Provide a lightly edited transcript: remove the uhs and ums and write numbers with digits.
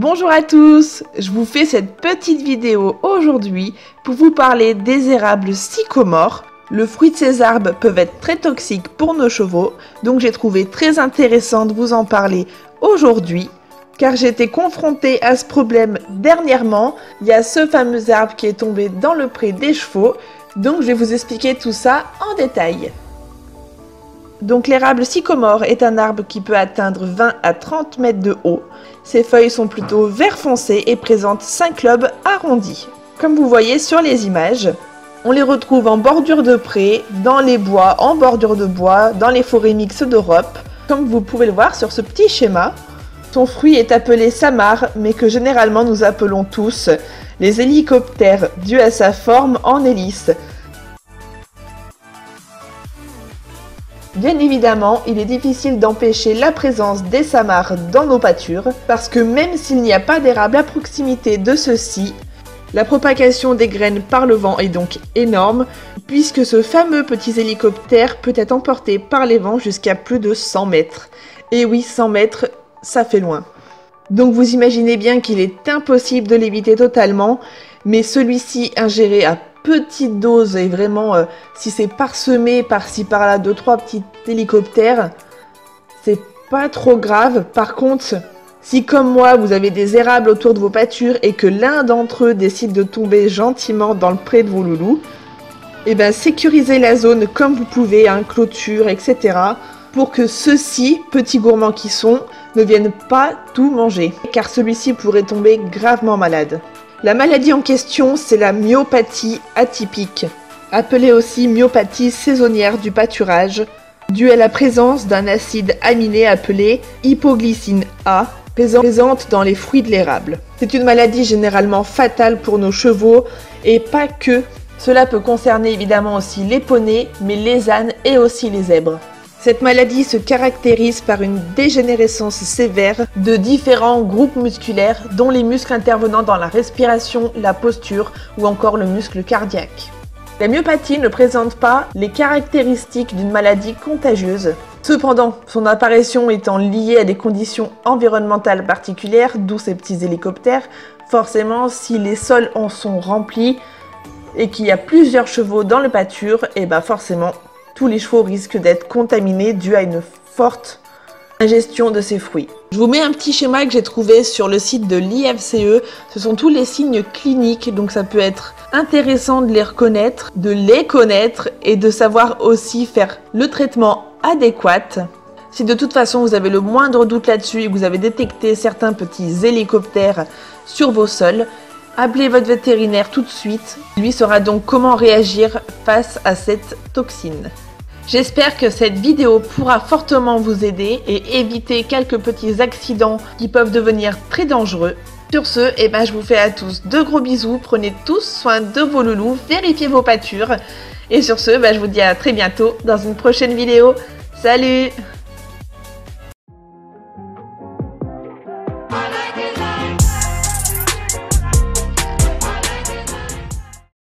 Bonjour à tous, je vous fais cette petite vidéo aujourd'hui pour vous parler des érables sycomores. Le fruit de ces arbres peuvent être très toxiques pour nos chevaux, donc j'ai trouvé très intéressant de vous en parler aujourd'hui, car j'ai été confrontée à ce problème dernièrement. Il y a ce fameux arbre qui est tombé dans le pré des chevaux, donc je vais vous expliquer tout ça en détail. Donc l'érable sycomore est un arbre qui peut atteindre 20 à 30 mètres de haut. Ses feuilles sont plutôt vert foncé et présentent 5 lobes arrondis. Comme vous voyez sur les images, on les retrouve en bordure de pré, dans les bois, en bordure de bois, dans les forêts mixtes d'Europe. Comme vous pouvez le voir sur ce petit schéma, son fruit est appelé samar, mais que généralement nous appelons tous les hélicoptères, dû à sa forme en hélice. Bien évidemment, il est difficile d'empêcher la présence des samars dans nos pâtures, parce que même s'il n'y a pas d'érable à proximité de ceux-ci, la propagation des graines par le vent est donc énorme, puisque ce fameux petit hélicoptère peut être emporté par les vents jusqu'à plus de 100 mètres. Et oui, 100 mètres, ça fait loin. Donc vous imaginez bien qu'il est impossible de l'éviter totalement, mais celui-ci ingéré à petite dose et vraiment si c'est parsemé par-ci par-là 2-3 petits hélicoptères, c'est pas trop grave. Par contre, si comme moi vous avez des érables autour de vos pâtures et que l'un d'entre eux décide de tomber gentiment dans le pré de vos loulous, et bien sécurisez la zone comme vous pouvez, clôture, etc. pour que ceux-ci, petits gourmands qui sont, ne viennent pas tout manger, car celui-ci pourrait tomber gravement malade. La maladie en question, c'est la myopathie atypique, appelée aussi myopathie saisonnière du pâturage, due à la présence d'un acide aminé appelé hypoglycine A, présente dans les fruits de l'érable. C'est une maladie généralement fatale pour nos chevaux, et pas que. Cela peut concerner évidemment aussi les poneys, mais les ânes et aussi les zèbres. Cette maladie se caractérise par une dégénérescence sévère de différents groupes musculaires, dont les muscles intervenant dans la respiration, la posture ou encore le muscle cardiaque. La myopathie ne présente pas les caractéristiques d'une maladie contagieuse. Cependant, son apparition étant liée à des conditions environnementales particulières, d'où ces petits hélicoptères, forcément, si les sols en sont remplis et qu'il y a plusieurs chevaux dans le pâture, et forcément, tous les chevaux risquent d'être contaminés dû à une forte ingestion de ces fruits. Je vous mets un petit schéma que j'ai trouvé sur le site de l'IFCE. Ce sont tous les signes cliniques, donc ça peut être intéressant de les reconnaître, de les connaître et de savoir aussi faire le traitement adéquat. Si de toute façon vous avez le moindre doute là-dessus et que vous avez détecté certains petits hélicoptères sur vos sols, appelez votre vétérinaire tout de suite. Lui saura donc comment réagir face à cette toxine. J'espère que cette vidéo pourra fortement vous aider et éviter quelques petits accidents qui peuvent devenir très dangereux. Sur ce, je vous fais à tous de gros bisous. Prenez tous soin de vos loulous, vérifiez vos pâtures. Et sur ce, je vous dis à très bientôt dans une prochaine vidéo. Salut!